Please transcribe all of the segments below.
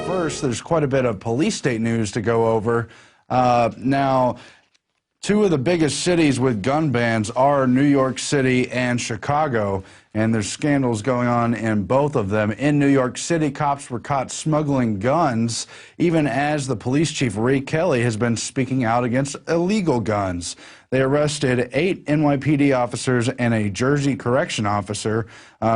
First, there's quite a bit of police state news to go over. Now, two of the biggest cities with gun bans are New York City and Chicago, and there's scandals going on in both of them. In New York City, cops were caught smuggling guns, even as the police chief, Ray Kelly, has been speaking out against illegal guns. They arrested 8 NYPD officers and a Jersey correction officer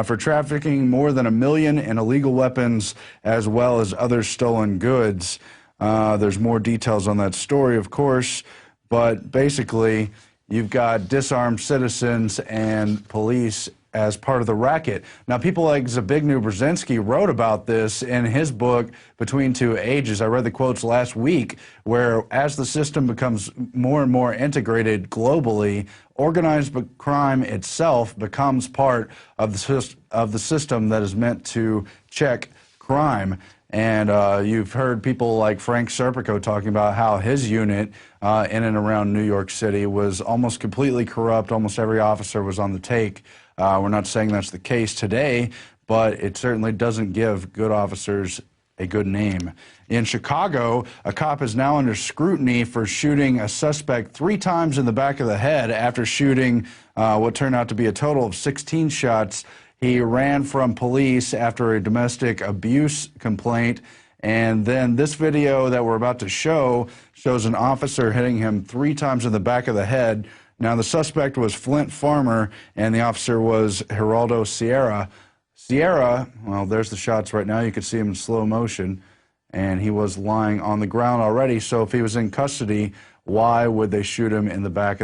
for trafficking more than 1 million in illegal weapons, as well as other stolen goods. There's more details on that story, of course, but basically, you've got disarmed citizens and police as part of the racket. Now, people like Zbigniew Brzezinski wrote about this in his book, Between Two Ages. I read the quotes last week, where as the system becomes more and more integrated globally, organized crime itself becomes part of the system that is meant to check crime. And you've heard people like Frank Serpico talking about how his unit in and around New York City was almost completely corrupt. Almost every officer was on the take. We're not saying that's the case today, but it certainly doesn't give good officers a good name. In Chicago, a cop is now under scrutiny for shooting a suspect 3 times in the back of the head after shooting what turned out to be a total of 16 shots. He ran from police after a domestic abuse complaint, and then this video that we're about to show shows an officer hitting him 3 times in the back of the head. Now, the suspect was Flint Farmer, and the officer was Geraldo Sierra. Sierra, well, there's the shots right now. You can see him in slow motion, and he was lying on the ground already. So if he was in custody, why would they shoot him in the back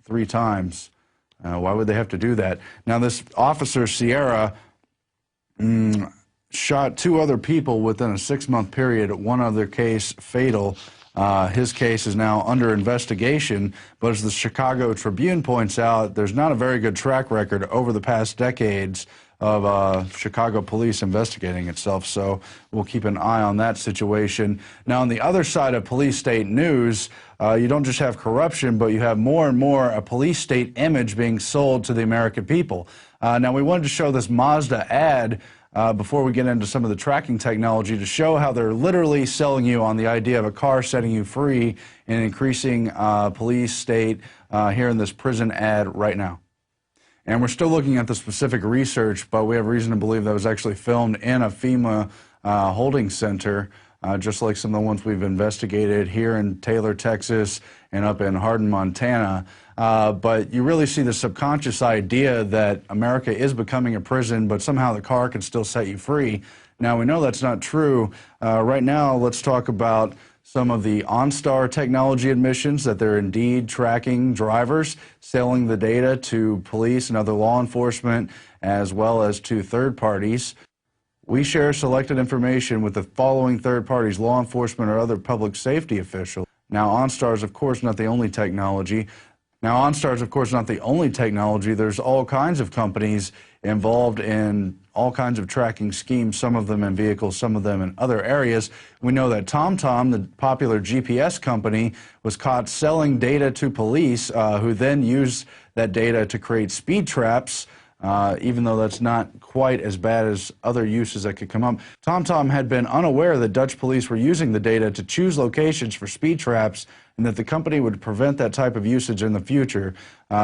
3 times? Why would they have to do that? Now, this officer, Sierra, shot 2 other people within a 6-month period, one other case fatal. His case is now under investigation, but as the Chicago Tribune points out, there's not a very good track record over the past decades of Chicago police investigating itself, so we'll keep an eye on that situation. Now, on the other side of police state news, you don't just have corruption, but you have more and more a police state image being sold to the American people. Now, we wanted to show this Mazda ad before we get into some of the tracking technology to show how they're literally selling you on the idea of a car setting you free and increasing police state here in this prison ad right now. And we're still looking at the specific research, but we have reason to believe that was actually filmed in a FEMA holding center, just like some of the ones we've investigated here in Taylor, Texas, and up in Hardin, Montana. But you really see the subconscious idea that America is becoming a prison, but somehow the car can still set you free. Now, we know that's not true. Right now, let's talk about some of the OnStar technology admissions that they're indeed tracking drivers, selling the data to police and other law enforcement, as well as to third parties. We share selected information with the following third parties: law enforcement or other public safety officials. Now, OnStar is, of course, not the only technology. There's all kinds of companies involved in all kinds of tracking schemes, some of them in vehicles, some of them in other areas. We know that TomTom, the popular GPS company, was caught selling data to police, who then used that data to create speed traps, even though that's not quite as bad as other uses that could come up. TomTom had been unaware that Dutch police were using the data to choose locations for speed traps, and that the company would prevent that type of usage in the future.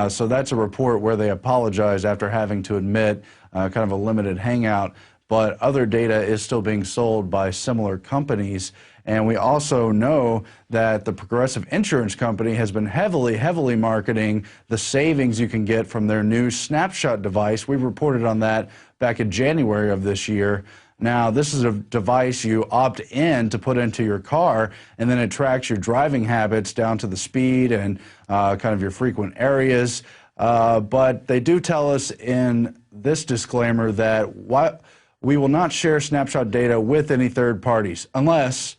So that's a report where they apologize after having to admit kind of a limited hangout. But other data is still being sold by similar companies. And we also know that the Progressive Insurance Company has been heavily marketing the savings you can get from their new Snapshot device. We reported on that back in January of this year. Now, this is a device you opt in to put into your car, and then it tracks your driving habits down to the speed and kind of your frequent areas. But they do tell us in this disclaimer that we will not share Snapshot data with any third parties unless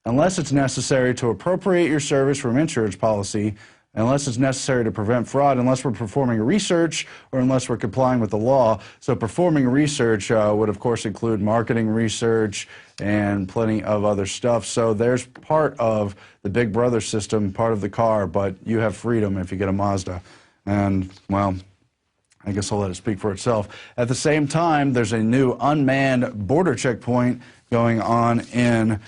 it's necessary to appropriate your service from insurance policy, unless it's necessary to prevent fraud, unless we're performing research, or unless we're complying with the law. So performing research would, of course, include marketing research and plenty of other stuff. So there's part of the Big Brother system, part of the car, but you have freedom if you get a Mazda. And, well, I guess I'll let it speak for itself. At the same time, there's a new unmanned border checkpoint going on in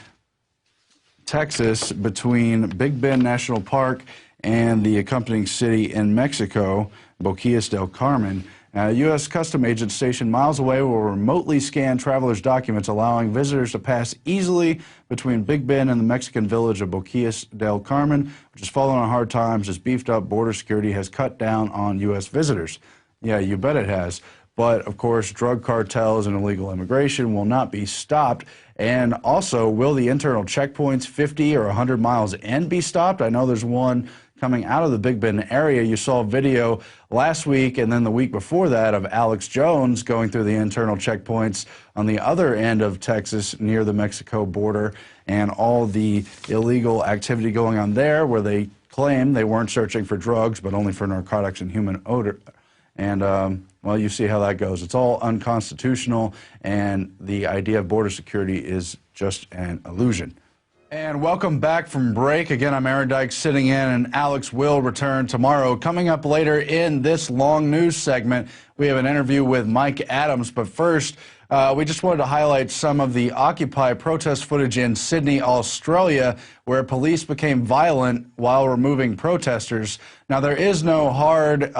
Texas between Big Bend National Park and the accompanying city in Mexico, Boquillas del Carmen. U.S. Customs agents stationed miles away will remotely scan travelers' documents, allowing visitors to pass easily between Big Bend and the Mexican village of Boquillas del Carmen, which has fallen on hard times as beefed-up border security has cut down on U.S. visitors. Yeah, you bet it has. But, of course, drug cartels and illegal immigration will not be stopped. And also, will the internal checkpoints 50 or 100 miles in be stopped? I know there's one coming out of the Big Bend area. You saw a video last week and then the week before that of Alex Jones going through the internal checkpoints on the other end of Texas near the Mexico border, and all the illegal activity going on there, where they claim they weren't searching for drugs but only for narcotics and human odor. And, well, you see how that goes. It's all unconstitutional, and the idea of border security is just an illusion. And welcome back from break. Again, I'm Aaron Dykes sitting in, and Alex will return tomorrow. Coming up later in this long news segment, we have an interview with Mike Adams. But first, we just wanted to highlight some of the Occupy protest footage in Sydney, Australia, where police became violent while removing protesters. Now, there is no hard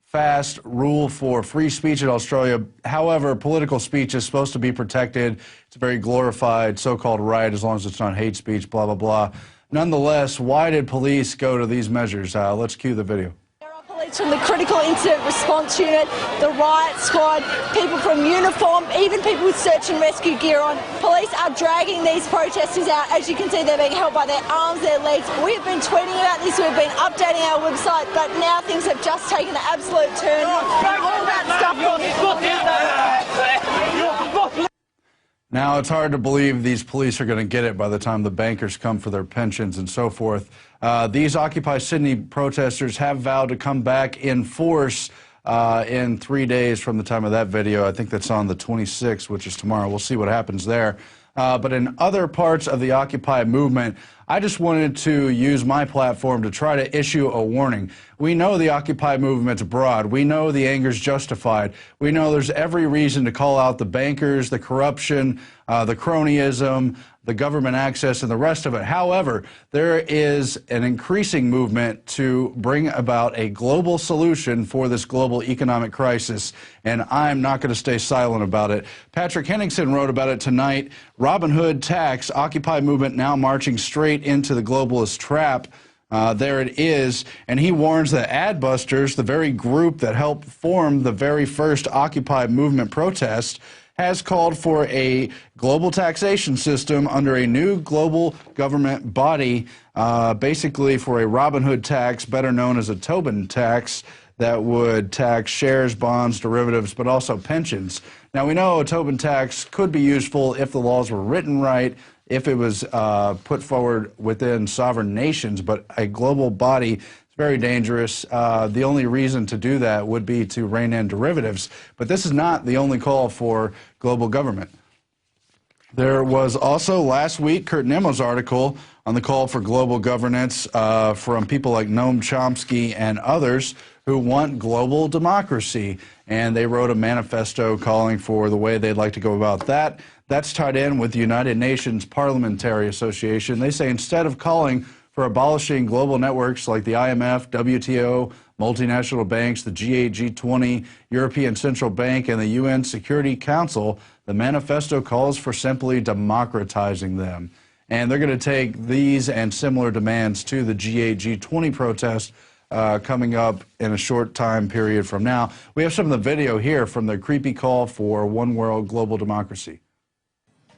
fast rule for free speech in Australia. However, political speech is supposed to be protected. It's a very glorified so-called right as long as it's not hate speech, blah, blah, blah. Nonetheless, why did police go to these measures? Let's cue the video. Police from the Critical Incident Response Unit, the riot squad, people from uniform, even people with search and rescue gear on. Police are dragging these protesters out. As you can see, they're being held by their arms, their legs. We've been tweeting about this, we've been updating our website, but now things have just taken an absolute turn. All that stuff. Now, it's hard to believe these police are going to get it by the time the bankers come for their pensions and so forth. These Occupy Sydney protesters have vowed to come back in force in 3 days from the time of that video. I think that's on the 26th, which is tomorrow. We'll see what happens there. But in other parts of the Occupy movement, I just wanted to use my platform to try to issue a warning. We know the Occupy movement's broad. We know the anger's justified. We know there's every reason to call out the bankers, the corruption, the cronyism, the government access, and the rest of it. However, there is an increasing movement to bring about a global solution for this global economic crisis, and I'm not going to stay silent about it. Patrick Henningsen wrote about it tonight. Robin Hood tax, Occupy movement now marching straight into the globalist trap. There it is, and he warns that Adbusters, the very group that helped form the very first Occupy movement protest, has called for a global taxation system under a new global government body, basically for a Robin Hood tax, better known as a Tobin tax, that would tax shares, bonds, derivatives, but also pensions. Now, we know a Tobin tax could be useful if the laws were written right, if it was put forward within sovereign nations, but a global body is very dangerous. The only reason to do that would be to rein in derivatives, but this is not the only call for global government. There was also last week Kurt Nemo's article on the call for global governance from people like Noam Chomsky and others who want global democracy, and they wrote a manifesto calling for the way they'd like to go about that. That's tied in with the United Nations Parliamentary Association. They say instead of calling for abolishing global networks like the IMF, WTO, multinational banks, the G8, G20, European Central Bank, and the UN Security Council, the manifesto calls for simply democratizing them. and they're going to take these and similar demands to the G8, G20 protest coming up in a short time period from now. We have some of the video here from their creepy call for one world global democracy.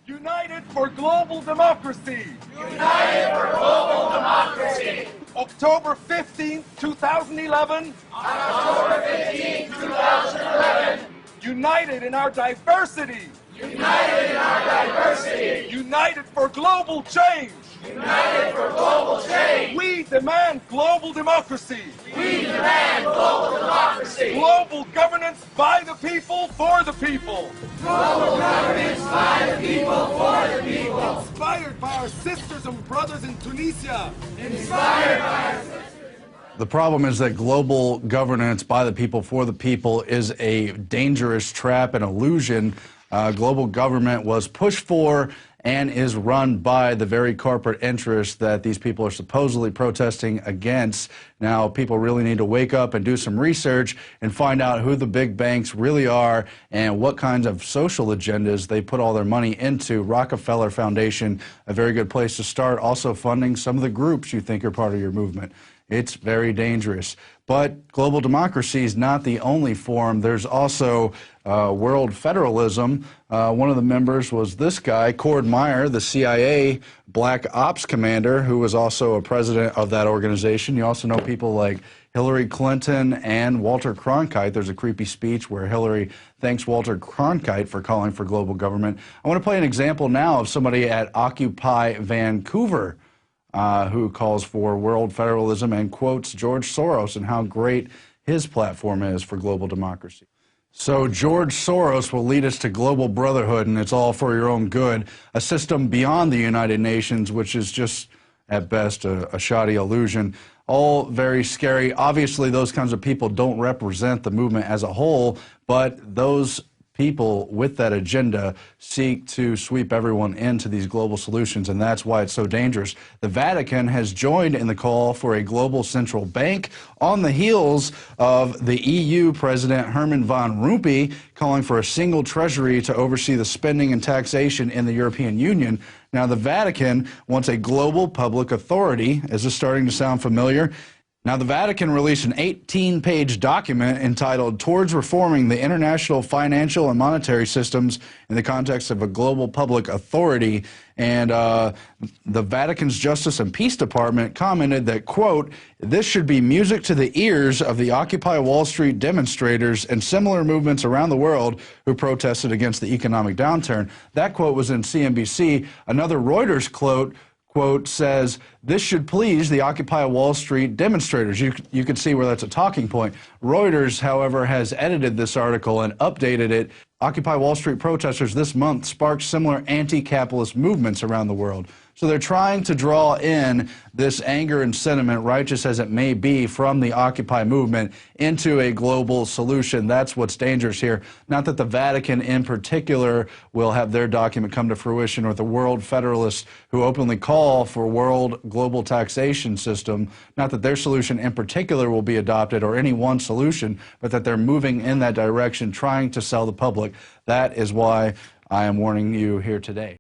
United for global democracy. United for global democracy. October 15th, 2011. On October 15th, 2011. United in our diversity. United in our diversity. United for global change. United for global change. We demand global democracy. We demand global democracy. Global governance by the people, for the people. Global governance by the people, for the people. Inspired by our sisters and brothers in Tunisia. Inspired by our sisters. The problem is that global governance by the people, for the people is a dangerous trap and illusion. Global government was pushed for and is run by the very corporate interests that these people are supposedly protesting against. Now, people really need to wake up and do some research and find out who the big banks really are and what kinds of social agendas they put all their money into. Rockefeller Foundation, a very good place to start. Also funding some of the groups you think are part of your movement. It's very dangerous. But global democracy is not the only form. There's also world federalism. One of the members was this guy, Cord Meyer, the CIA Black Ops commander, who was also a president of that organization. You also know people like Hillary Clinton and Walter Cronkite. There's a creepy speech where Hillary thanks Walter Cronkite for calling for global government. I want to play an example now of somebody at Occupy Vancouver who calls for world federalism and quotes George Soros and how great his platform is for global democracy. So George Soros will lead us to global brotherhood, and it's all for your own good, a system beyond the United Nations, which is just, at best, a shoddy illusion. All very scary. Obviously, those kinds of people don't represent the movement as a whole, but those people with that agenda seek to sweep everyone into these global solutions, and that's why it's so dangerous. The Vatican has joined in the call for a global central bank on the heels of the EU President Herman Van Rompuy calling for a single treasury to oversee the spending and taxation in the European Union. Now, the Vatican wants a global public authority. Is this starting to sound familiar? Now, the Vatican released an 18-page document entitled Towards Reforming the International Financial and Monetary Systems in the Context of a Global Public Authority. And the Vatican's Justice and Peace Department commented that, quote, this should be music to the ears of the Occupy Wall Street demonstrators and similar movements around the world who protested against the economic downturn. That quote was in CNBC. Another Reuters quote says, this should please the Occupy Wall Street demonstrators. You can see where that's a talking point. Reuters, however, has edited this article and updated it. Occupy Wall Street protesters this month sparked similar anti-capitalist movements around the world. So they're trying to draw in this anger and sentiment, righteous as it may be, from the Occupy movement into a global solution. That's what's dangerous here. Not that the Vatican in particular will have their document come to fruition, or the World Federalists who openly call for world global taxation system. Not that their solution in particular will be adopted, or any one solution, but that they're moving in that direction, trying to sell the public. That is why I am warning you here today.